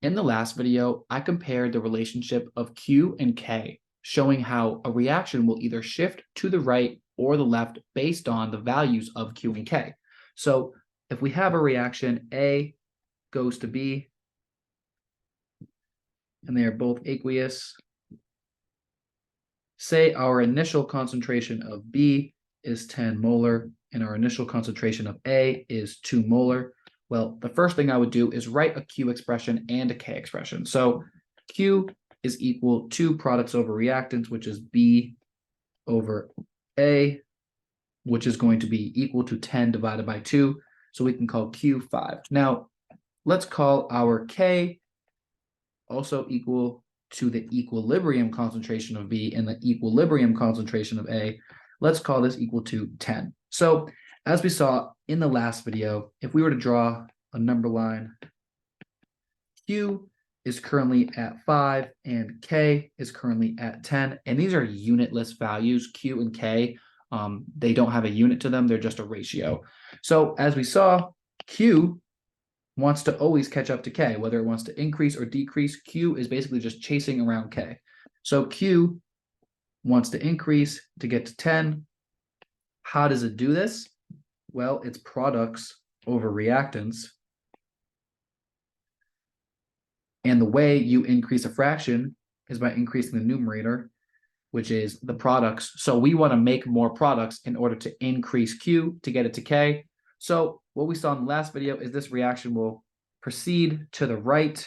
In the last video, I compared the relationship of Q and K, showing how a reaction will either shift to the right or the left based on the values of Q and K. So if we have a reaction, A goes to B, and they are both aqueous, say our initial concentration of B is 10 molar and our initial concentration of A is 2 molar. Well, the first thing I would do is write a Q expression and a K expression. So Q is equal to products over reactants, which is B over A, which is going to be equal to 10 divided by 2. So we can call Q 5. Now, let's call our K also equal to the equilibrium concentration of B and the equilibrium concentration of A. Let's call this equal to 10. So as we saw in the last video, if we were to draw a number line, Q is currently at 5 and K is currently at 10. And these are unitless values, Q and K. They don't have a unit to them. They're just a ratio. So as we saw, Q wants to always catch up to K, whether it wants to increase or decrease. Q is basically just chasing around K. So Q wants to increase to get to 10. How does it do this? Well, it's products over reactants. And the way you increase a fraction is by increasing the numerator, which is the products. So we want to make more products in order to increase Q to get it to K. So what we saw in the last video is this reaction will proceed to the right.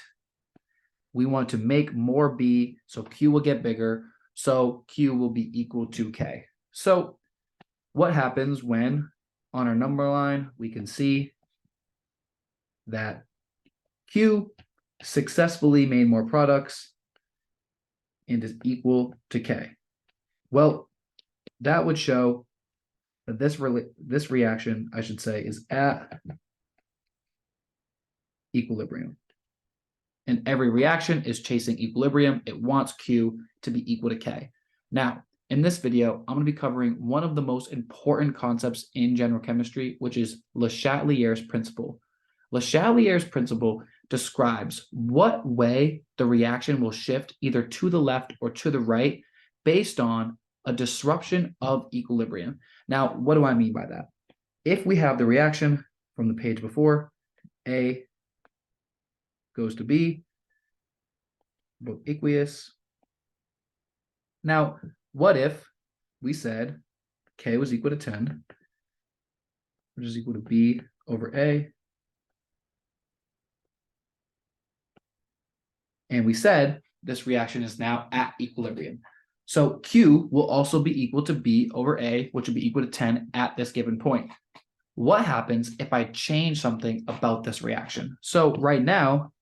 We want to make more B, so Q will get bigger. So Q will be equal to K. So what happens when on our number line, we can see that Q successfully made more products and is equal to K. Well, that would show that this reaction, I should say, is at equilibrium. And every reaction is chasing equilibrium. It wants Q to be equal to K. Now, in this video, I'm going to be covering one of the most important concepts in general chemistry, which is Le Chatelier's principle. Le Chatelier's principle describes what way the reaction will shift either to the left or to the right based on a disruption of equilibrium. Now, what do I mean by that? If we have the reaction from the page before, A goes to B, both aqueous. Now, what if we said K was equal to 10, which is equal to B over A, and we said this reaction is now at equilibrium. So Q will also be equal to B over A, which would be equal to 10 at this given point. What happens if I change something about this reaction? So right now,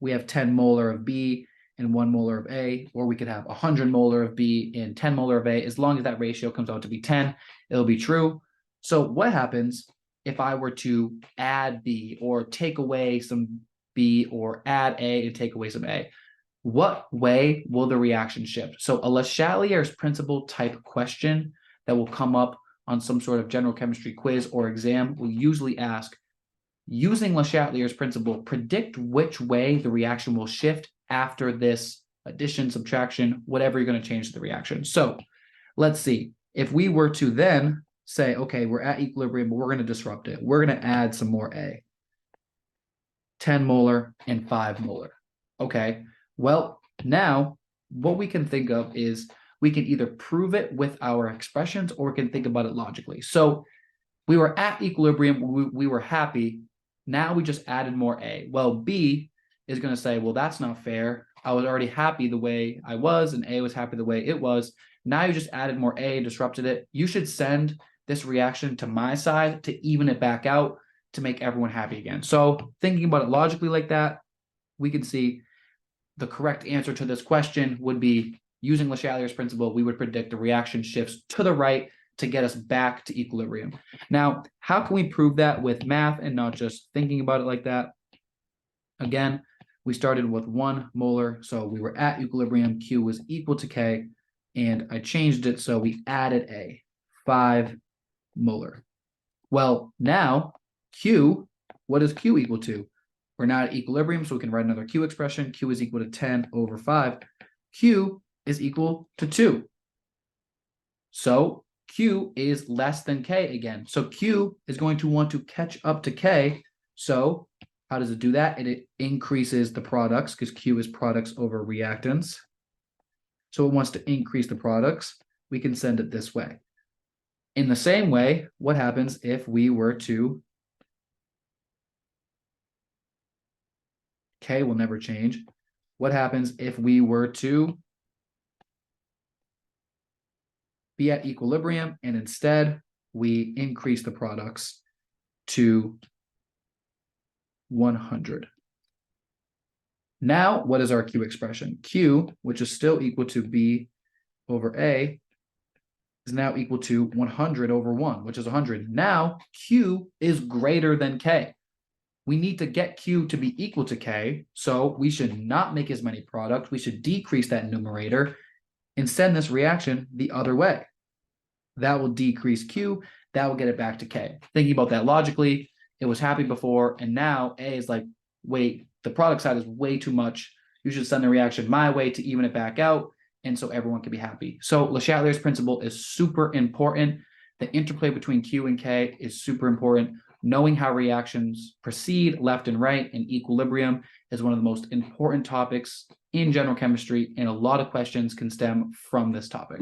we have 10 molar of B and 1 molar of A, or we could have 100 molar of B and 10 molar of A. As long as that ratio comes out to be 10, it'll be true. So what happens if I were to add B or take away some B or add A and take away some A? What way will the reaction shift? So a Le Chatelier's principle type question that will come up on some sort of general chemistry quiz or exam will usually ask, using Le Chatelier's principle, predict which way the reaction will shift after this addition, subtraction, whatever you're going to change the reaction. So let's see. If we were to then say, okay, we're at equilibrium, but we're going to disrupt it. We're going to add some more A. 10 molar and 5 molar. Okay, well, now what we can think of is we can either prove it with our expressions or we can think about it logically. So we were at equilibrium, we were happy. Now we just added more A. Well, B is going to say, well, that's not fair. I was already happy the way I was, and A was happy the way it was. Now you just added more A and disrupted it. You should send this reaction to my side to even it back out to make everyone happy again. So thinking about it logically like that, we can see the correct answer to this question would be using Le Chatelier's principle, we would predict the reaction shifts to the right to get us back to equilibrium. Now, how can we prove that with math and not just thinking about it like that? Again, we started with 1 molar, so we were at equilibrium, Q was equal to K, and I changed it, so we added A, 5 molar. Well, now Q, what is Q equal to? We're not at equilibrium, so we can write another Q expression. Q is equal to 10 over 5. Q is equal to 2. So Q is less than K again. So Q is going to want to catch up to K. So how does it do that? It increases the products because Q is products over reactants. So it wants to increase the products. We can send it this way. In the same way, what happens if we were to, K will never change. What happens if we were to be at equilibrium and instead we increase the products to 100? Now, what is our Q expression? Q, which is still equal to B over A, is now equal to 100 over 1, which is 100. Now, Q is greater than K. We need to get Q to be equal to K, so we should not make as many products. We should decrease that numerator and send this reaction the other way. That will decrease Q. That will get it back to K. Thinking about that logically, it was happy before, and now A is like, wait, the product side is way too much. You should send the reaction my way to even it back out, and so everyone can be happy. So Le Chatelier's principle is super important. The interplay between Q and K is super important. Knowing how reactions proceed left and right in equilibrium is one of the most important topics in general chemistry, and a lot of questions can stem from this topic.